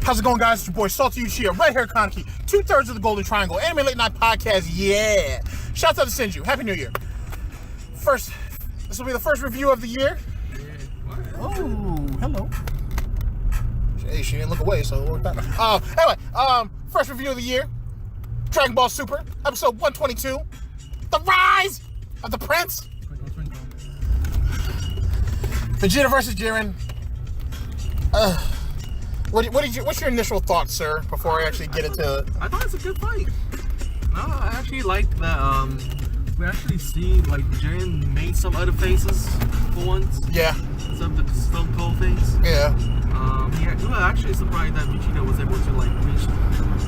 How's it going, guys? It's your boy Salty Uchiha, right here, Kaneki, 2/3 of the Golden Triangle, Anime Late Night Podcast. Yeah! Shouts out to Senju. Happy New Year. First, this will be the first review of the year. Oh, hello. Hey, she didn't look away, so it worked out. Anyway, first review of the year. Dragon Ball Super, episode 122. The Rise of the Prince. Vegeta versus Jiren. What's your initial thoughts, sir, before I actually get into it? I thought it's a good fight. No, I actually like that, we actually see, like, Jiren made some other faces for once. Yeah. Some of the Stone Cold things. Yeah. We were actually surprised that Vegeta was able to, like, reach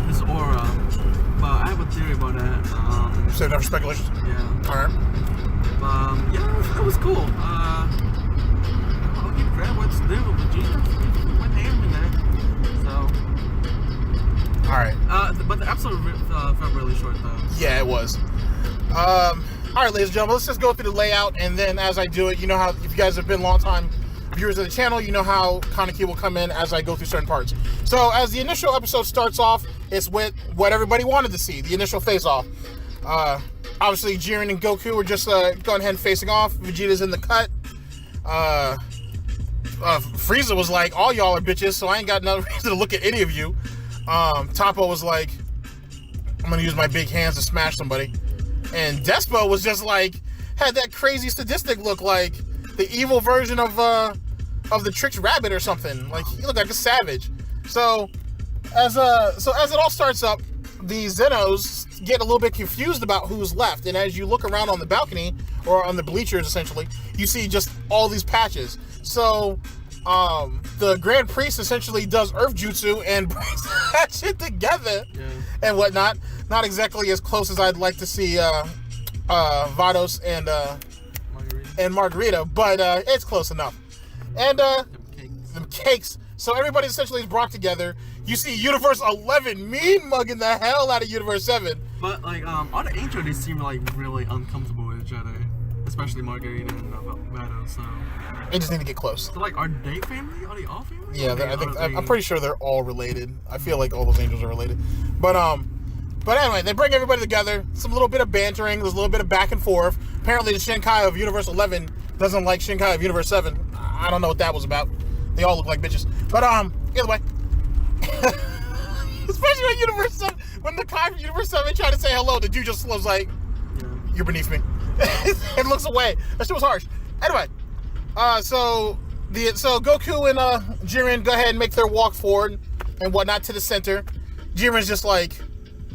his aura. But I have a theory about that. Save that for speculation? Yeah. Alright. Yeah, it was cool. I'll give credit what's there with Vegeta. Went ham in there. So. Alright. But the episode felt really short, though. Yeah, it was. Alright, ladies and gentlemen, let's just go through the layout, and then as I do it, you know how, if you guys have been long-time viewers of the channel, you know how Kaneki will come in as I go through certain parts. So, as the initial episode starts off, it's with what everybody wanted to see, the initial face-off. Obviously, Jiren and Goku were just going ahead and facing off. Vegeta's in the cut. Frieza was like, all y'all are bitches, so I ain't got no reason to look at any of you. Toppo was like, I'm gonna use my big hands to smash somebody. And Despo was just like, had that crazy sadistic look, like the evil version of the tricked rabbit or something. Like, he looked like a savage. So as it all starts up, the Zen-ohs get a little bit confused about who's left. And as you look around on the balcony, or on the bleachers essentially, you see just all these patches. So the Grand Priest essentially does Earth Jutsu and brings that shit together, yeah, and whatnot. Not exactly as close as I'd like to see Vados and Margarita, but it's close enough. And them cakes. So everybody essentially is brought together. You see Universe 11 mean mugging the hell out of Universe 7. But like all the Angels, they seem like really uncomfortable with each other, especially Margarita and Vados. So they just need to get close. So like, are they family? Are they all family? Yeah, I'm pretty sure they're all related. I feel like all those angels are related. But anyway, they bring everybody together. Some little bit of bantering. There's a little bit of back and forth. Apparently, the Shinkai of Universe 11 doesn't like Shinkai of Universe 7. I don't know what that was about. They all look like bitches. But either way, especially when Universe 7, when the Kai from Universe 7 tried to say hello, the dude just was like, "You're beneath me," and looks away. That shit was harsh. Anyway, so Goku and Jiren go ahead and make their walk forward and whatnot to the center. Jiren's just like,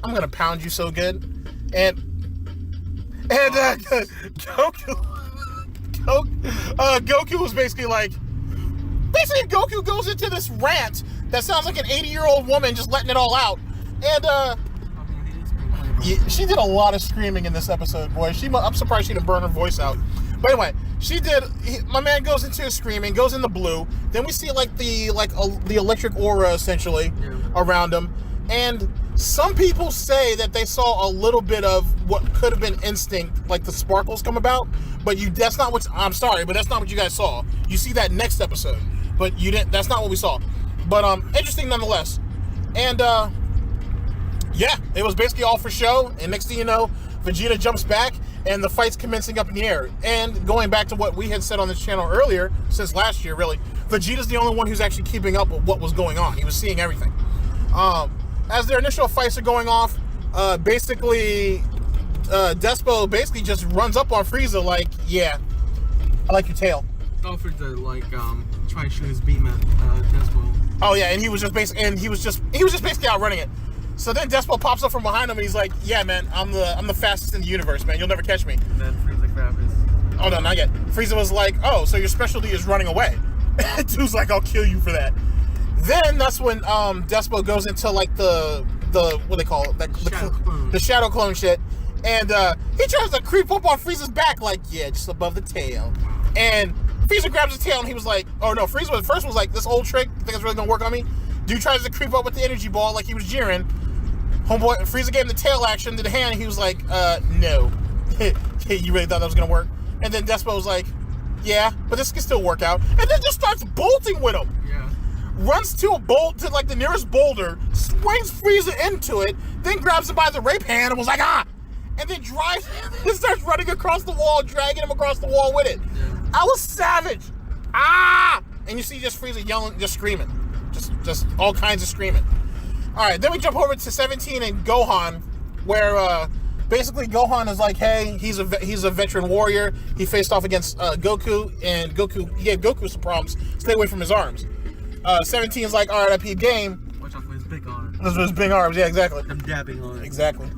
I'm gonna pound you so good, and Goku was basically Goku goes into this rant that sounds like an 80-year-old woman just letting it all out, and she did a lot of screaming in this episode, boy. I'm surprised she didn't burn her voice out. But anyway, my man goes into screaming, goes in the blue. Then we see the electric aura essentially around him, and some people say that they saw a little bit of what could have been instinct, like the sparkles come about, but that's not what, I'm sorry, but that's not what you guys saw. You see that next episode, but you didn't, that's not what we saw. But interesting nonetheless. And yeah, it was basically all for show, and next thing you know, Vegeta jumps back, and the fight's commencing up in the air. And going back to what we had said on this channel earlier, since last year really, Vegeta's the only one who's actually keeping up with what was going on. He was seeing everything. As their initial fights are going off, basically, Despo basically just runs up on Frieza like, yeah, I like your tail. Oh, Frieza, like, trying to shoot his beam at Despo. Oh yeah, and he was just basically outrunning it. So then Despo pops up from behind him and he's like, yeah, man, I'm the fastest in the universe, man. You'll never catch me. And then Frieza grabbed his... Oh, no, not yet. Frieza was like, oh, so your specialty is running away. Dude's like, I'll kill you for that. Then that's when Despo goes into like the what they call it, the shadow clone shit, and he tries to creep up on Frieza's back like, yeah, just above the tail. And Frieza grabs his tail and he was like, oh no, Frieza first was like, this old trick, you think it's really gonna work on me? Dude tries to creep up with the energy ball like he was Jiren. Homeboy, Frieza gave him the tail action to the hand, and he was like, no. You really thought that was gonna work? And then Despo was like, yeah, but this can still work out. And then just starts bolting with him. Yeah. Runs to a bolt, to like the nearest boulder, swings Frieza into it, then grabs him by the rape hand and was like, ah! And then drives and starts running across the wall, dragging him across the wall with it. Yeah. I was savage. Ah! And you see just Frieza yelling, just screaming. Just all kinds of screaming. Alright, then we jump over to 17 and Gohan, where basically Gohan is like, hey, he's a veteran warrior. He faced off against Goku, and he gave Goku some problems. Stay away from his arms. 17 is like, alright, I peed game. Watch out for his big arms. Those are his big arms, yeah, exactly. Them dabbing arms. Exactly.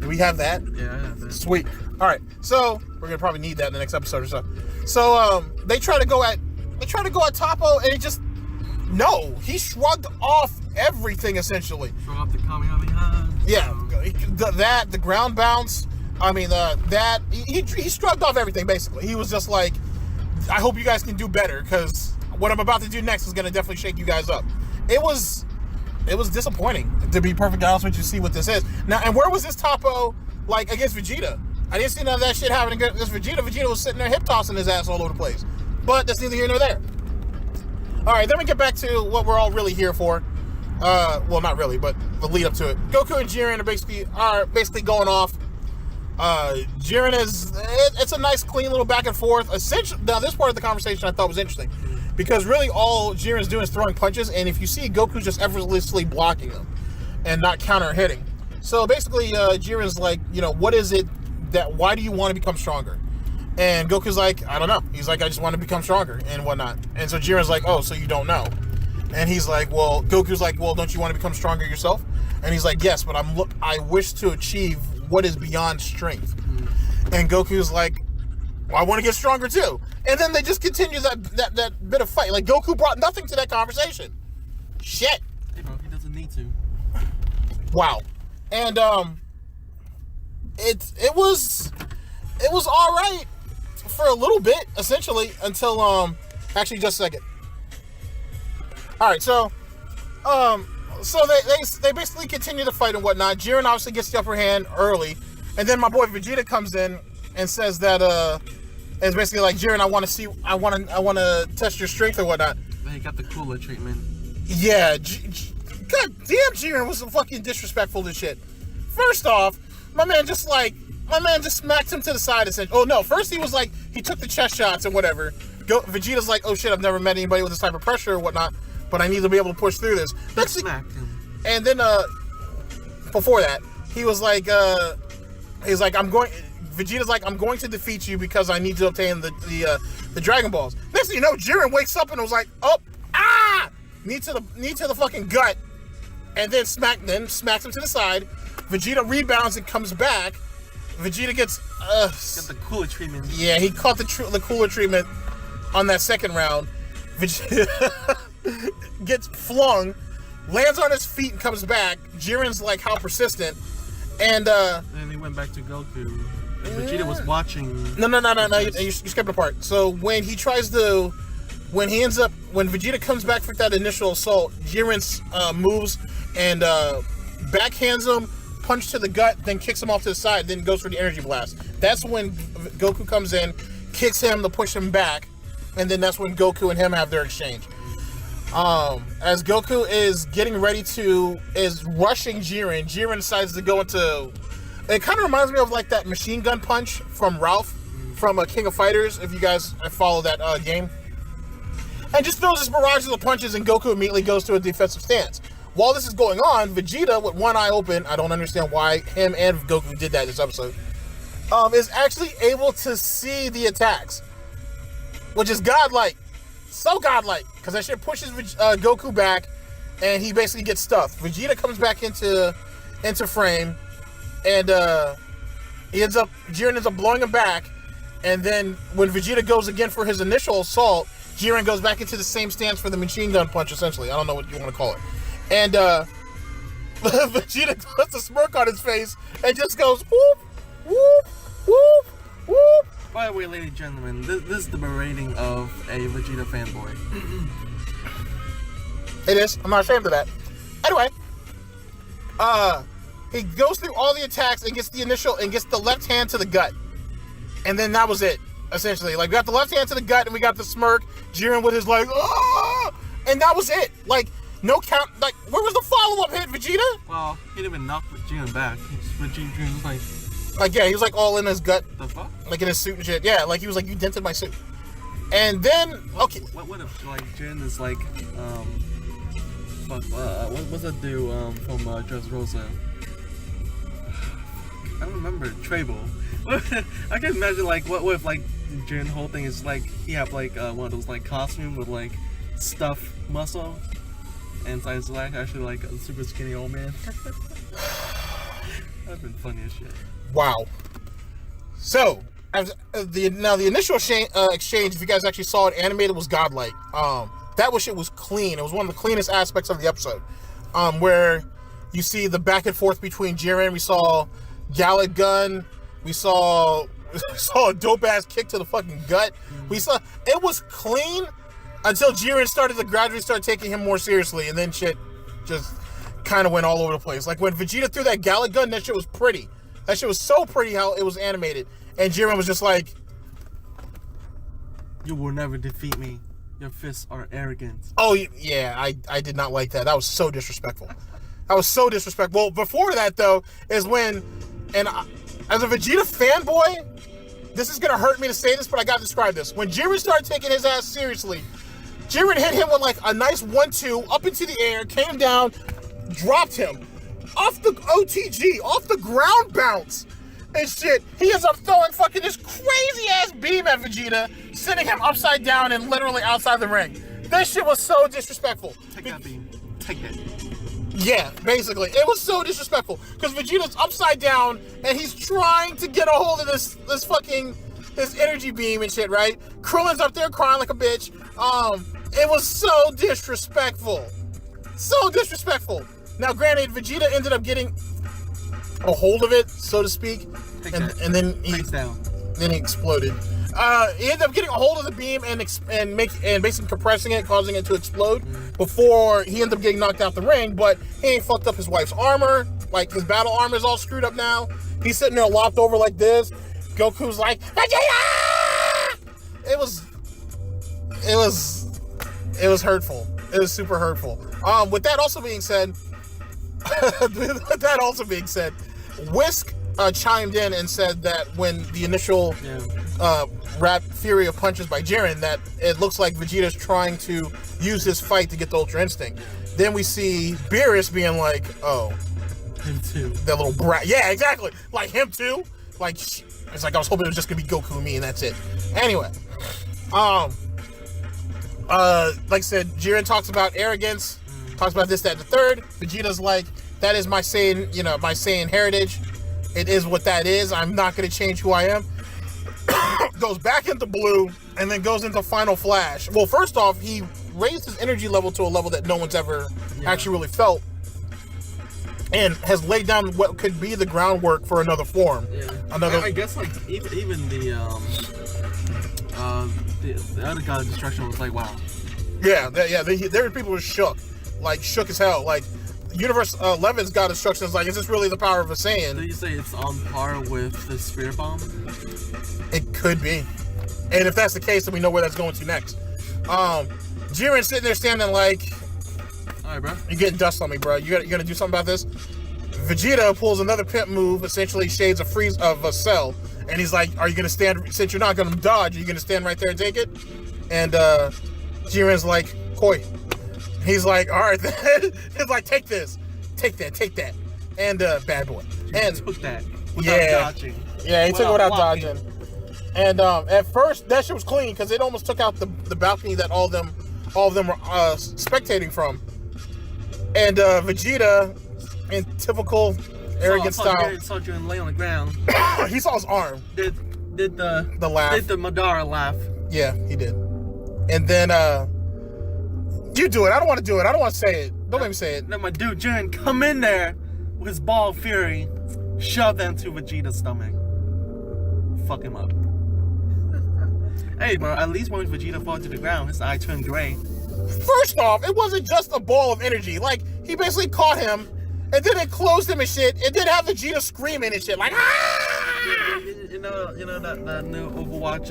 Do we have that? Yeah, I have that. Sweet. Alright, so we're gonna probably need that in the next episode or so. So they try to go at Toppo, and it just he shrugged off everything essentially. Throw up the Kamehameha. Yeah, the ground bounce. I mean, he shrugged off everything basically. He was just like, I hope you guys can do better, because what I'm about to do next is gonna definitely shake you guys up. It was disappointing, to be perfectly honest with you. See what this is now, and where was this Toppo like against Vegeta? I didn't see none of that shit happening against Vegeta. Vegeta was sitting there hip tossing his ass all over the place. But that's neither here nor there. All right, then we get back to what we're all really here for. Well, not really, but the lead up to it. Goku and Jiren are basically going off. Jiren it's a nice, clean little back and forth. Essentially, now this part of the conversation I thought was interesting, because really all Jiren's doing is throwing punches, and if you see, Goku's just effortlessly blocking them and not counter hitting. So basically, Jiren's like, what is it why do you want to become stronger? And Goku's like, I don't know. He's like, I just want to become stronger and whatnot. And so Jiren's like, oh, so you don't know? And he's like, well, Goku's like, well, don't you want to become stronger yourself? And he's like, yes, but I wish to achieve what is beyond strength. And Goku's like, well, I want to get stronger too. And then they just continue that bit of fight. Like, Goku brought nothing to that conversation. Shit. Hey, bro, he doesn't need to. Wow. And it was all right for a little bit, essentially, until actually just a second. All right, so they basically continue to fight and whatnot. Jiren obviously gets the upper hand early, and then my boy Vegeta comes in and says that it's basically like, Jiren, I want to test your strength or whatnot. Then he got the cooler treatment. Yeah, god damn, Jiren was fucking disrespectful to shit. First off, my man just smacked him to the side and said, oh no, first he was like, he took the chest shots and whatever. Vegeta's like, oh shit, I've never met anybody with this type of pressure or whatnot, but I need to be able to push through this. Smacked him. And then before that, he was like, Vegeta's like, I'm going to defeat you because I need to obtain the Dragon Balls. Next thing you know, Jiren wakes up and was like, knee to the fucking gut, and then smacks him to the side. Vegeta rebounds and comes back. Vegeta gets got the cooler treatment. Yeah, he caught the cooler treatment on that second round. Vegeta gets flung, lands on his feet and comes back. Jiren's like, how persistent. And then he went back to Goku. And Vegeta was watching. No, you skipped a part. So when Vegeta comes back for that initial assault, Jiren moves and backhands him, punch to the gut, then kicks him off to the side, then goes for the energy blast. That's when Goku comes in, kicks him to push him back, and then that's when Goku and him have their exchange. As Goku is rushing Jiren decides to go into. It kind of reminds me of like that machine gun punch from Ralph from King of Fighters, if you guys follow that game. And just throws this barrage of the punches, and Goku immediately goes to a defensive stance. While this is going on, Vegeta, with one eye open, I don't understand why him and Goku did that this episode, is actually able to see the attacks, which is godlike. So godlike, because that shit pushes Goku back, and he basically gets stuffed. Vegeta comes back into frame, and Jiren ends up blowing him back, and then when Vegeta goes again for his initial assault, Jiren goes back into the same stance for the machine gun punch, essentially. I don't know what you want to call it. And Vegeta puts a smirk on his face and just goes, whoop, whoop, whoop, whoop. By the way, ladies and gentlemen, this is the berating of a Vegeta fanboy. It is. I'm not ashamed of that. Anyway, he goes through all the attacks and gets the left hand to the gut. And then that was it, essentially. Like, we got the left hand to the gut and we got the smirk. Jiren with his like, oh! And that was it. Like, no count. Like, where was the follow-up hit, Vegeta? Well, he didn't even knock Jiren back. Jiren was like... Like, yeah, he was like all in his gut. The fuck? Like in his suit and shit. Yeah, like he was like, you dented my suit. And then, okay. What if, like, Jiren is like, what's that dude, from, Dressrosa? I don't remember. Trable. I can imagine, like, what if, like, Jiren's whole thing is, like, he have, like, one of those, like, costume with, like, stuffed muscle. And inside is, like, actually, like, a super skinny old man. That'd been funny as shit. Wow. So, the initial exchange, if you guys actually saw it animated, was godlike. That shit was clean. It was one of the cleanest aspects of the episode. Where you see the back and forth between Jiren. We saw Gallic gun. We saw a dope ass kick to the fucking gut. It was clean until Jiren started to gradually start taking him more seriously, and then shit just kind of went all over the place. Like when Vegeta threw that Gallic gun, that shit was pretty. That shit was so pretty how it was animated. And Jiren was just like, you will never defeat me. Your fists are arrogant. Oh, yeah, I did not like that. That was so disrespectful. Well, before that, though, is when, as a Vegeta fanboy, this is going to hurt me to say this, but I got to describe this. When Jiren started taking his ass seriously, Jiren hit him with like a nice 1-2 up into the air, came down, dropped him off the OTG, off the ground bounce and shit. He ends up throwing fucking this crazy ass beam at Vegeta, sending him upside down and literally outside the ring. This shit was so disrespectful. Take that beam. Take that. Yeah, basically. It was so disrespectful because Vegeta's upside down and he's trying to get a hold of this energy beam and shit, right? Krillin's up there crying like a bitch. It was so disrespectful. So disrespectful. Now, granted, Vegeta ended up getting a hold of it, so to speak, and then he exploded. He ended up getting a hold of the beam and basically compressing it, causing it to explode before he ended up getting knocked out the ring. But he ain't fucked up his wife's armor. Like, his battle armor is all screwed up now. He's sitting there lopped over like this. Goku's like, Vegeta! It was hurtful. It was super hurtful. With that also being said, Whisk chimed in and said that when the initial rap fury of punches by Jiren, that it looks like Vegeta's trying to use his fight to get the Ultra Instinct. Then we see Beerus being like, oh, him too. That little brat. Yeah, exactly. Like him too. Like, it's like I was hoping it was just gonna be Goku and me and that's it. Anyway, like I said, Jiren talks about arrogance, talks about this, that, and the third. Vegeta's like, that is my Saiyan, my Saiyan heritage. It is what that is. I'm not going to change who I am. Goes back into blue and then goes into Final Flash. Well, first off, he raised his energy level to a level that no one's ever actually really felt, and has laid down what could be the groundwork for another form. Yeah. I guess like even the other god of destruction was like, wow. Yeah, there were people who were shook as hell. Like, Universe 11's god destruction is like, is this really the power of a Saiyan? Did you say it's on par with the Spirit Bomb? It could be. And if that's the case, then we know where that's going to next. Jiren's sitting there standing like, alright, bro. You're getting dust on me, bro. You gonna do something about this? Vegeta pulls another pimp move, essentially shades of a cell. And he's like, are you gonna stand, since you're not gonna dodge, are you gonna stand right there and take it? And Jiren's like, Koi. He's like, all right, then. He's like, take this. Take that. And bad boy. And took that without dodging. Yeah, he took it without dodging. And at first, that shit was clean because it almost took out the balcony that all of them were spectating from. And Vegeta, in typical arrogant style, saw Jiren lay on the ground. He saw his arm. Did the laugh? Did the Madara laugh? Yeah, he did. And then you do it. I don't want to do it. I don't want to say it. Don't let me say it. Then my dude Jiren come in there with his ball of fury, shove them to Vegeta's stomach, fuck him up. Hey, bro, at least when Vegeta fall to the ground, his eye turned gray. First off, it wasn't just a ball of energy. Like, he basically caught him, and then it closed him and shit, and then have Vegeta screaming and shit, like, ah! You know that new Overwatch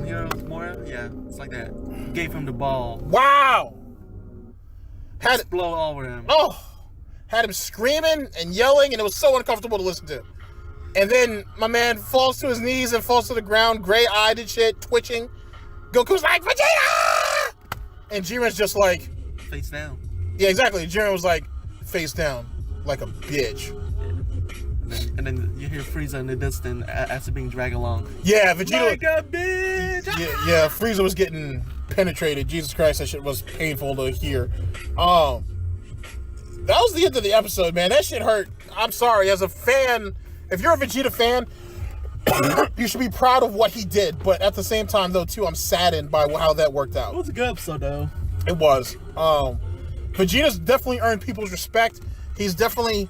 Heroes Mora? Yeah, it's like that. Gave him the ball. Wow! Had it blow all over him. Oh! Had him screaming and yelling, and it was so uncomfortable to listen to. And then my man falls to his knees and falls to the ground, gray-eyed and shit, twitching. Goku's like, Vegeta! And Jiren's just like... face down. Yeah, exactly. Jiren was like, face down, like a bitch. And then you hear Frieza in the distance as being dragged along. Yeah, Vegeta... Like a bitch! Yeah, Frieza was getting penetrated. Jesus Christ, that shit was painful to hear. That was the end of the episode, man. That shit hurt. I'm sorry. As a fan, if you're a Vegeta fan, you should be proud of what he did. But at the same time, though, too, I'm saddened by how that worked out. It was a good episode, though. It was. Vegeta's definitely earned people's respect. He's definitely...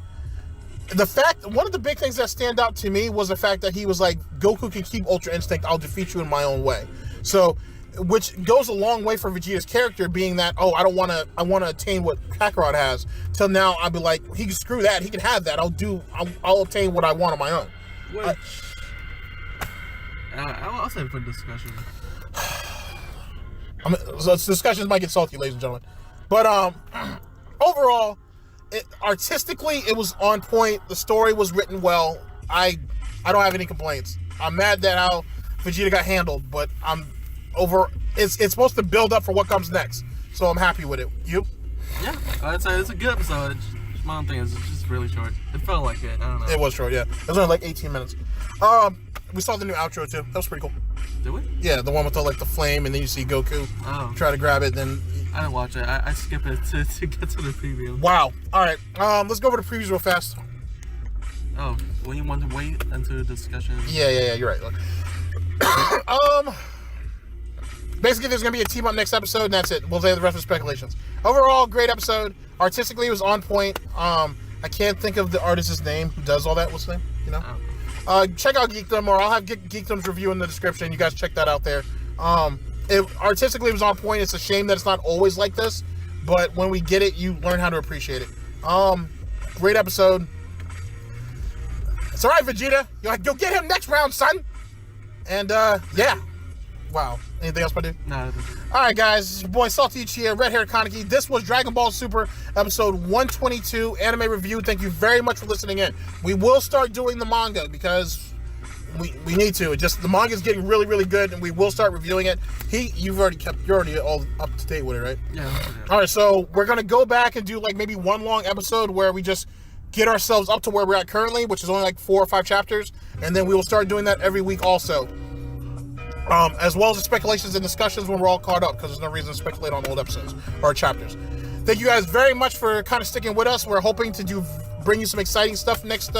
one of the big things that stand out to me was the fact that he was like, Goku can keep Ultra Instinct, I'll defeat you in my own way. So, which goes a long way for Vegeta's character, being that, oh, I want to attain what Kakarot has. Till now, I'll be like, he can screw that, he can have that, I'll obtain what I want on my own. I'll save it for discussion. So discussions might get salty, ladies and gentlemen. But, overall, artistically, it was on point. The story was written well. I don't have any complaints. I'm mad that how Vegeta got handled, but it's supposed to build up for what comes next. So I'm happy with it. You? Yeah, I'd say it's a good episode. My own thing is it's just really short. It felt like it. I don't know. It was short, yeah. It was only like 18 minutes. We saw the new outro too. That was pretty cool. Did we? Yeah, the one with the flame, and then you see Goku try to grab it. Then I didn't watch it. I skipped it to get to the preview. Wow. All right. Let's go over the previews real fast. Oh, well, you want to wait until the discussion? Yeah. You're right. Basically, there's gonna be a team up next episode, and that's it. We'll say the rest of speculations. Overall, great episode. Artistically, it was on point. I can't think of the artist's name who does all that. What's his name? You know? Check out Geekdom, or I'll have Geekdom's review in the description. You guys check that out there. Artistically, it was on point. It's a shame that it's not always like this, but when we get it, you learn how to appreciate it. Great episode. It's all right, Vegeta. You'll get him next round, son. And yeah. Wow. Anything else, my dude? No. All right, guys. It's your boy Salty here, Red Hair Kaneki. This was Dragon Ball Super episode 122 anime review. Thank you very much for listening in. We will start doing the manga because we need to. The manga is getting really, really good, and we will start reviewing it. You're already all up to date with it, right? Yeah. All right, so we're gonna go back and do like maybe one long episode where we just get ourselves up to where we're at currently, which is only like 4 or 5 chapters, and then we will start doing that every week also. As well as the speculations and discussions when we're all caught up, because there's no reason to speculate on old episodes or chapters. Thank you guys very much for kind of sticking with us. We're hoping to bring you some exciting stuff next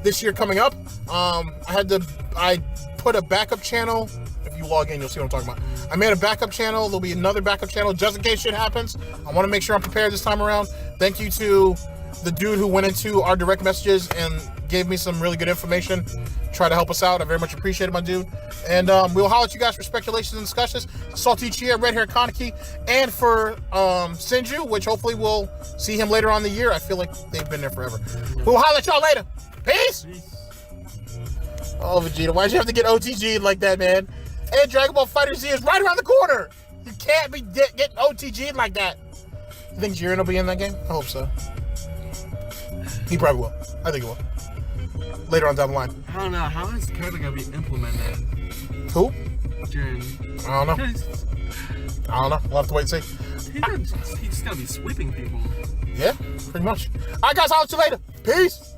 this year coming up. I put a backup channel. If you log in, you'll see what I'm talking about. I made a backup channel. There'll be another backup channel just in case shit happens. I want to make sure I'm prepared this time around. Thank you to the dude who went into our direct messages and gave me some really good information. Try to help us out. I very much appreciate it, my dude. And we'll holler at you guys for speculations and discussions. Salty Chia, Red Hair Kaneki, and for Senju, which hopefully we'll see him later on in the year. I feel like they've been there forever. We'll holler at y'all later. Peace! Oh, Vegeta, why'd you have to get OTG'd like that, man? And Dragon Ball FighterZ is right around the corner. You can't be getting OTG'd like that. You think Jiren will be in that game? I hope so. He probably will. I think he will. Later on down the line. I don't know. How is the character going to be implemented? Who? Jiren. I don't know. We'll have to wait and see. He's just going to be sweeping people. Yeah, pretty much. All right, guys. I'll see you later. Peace.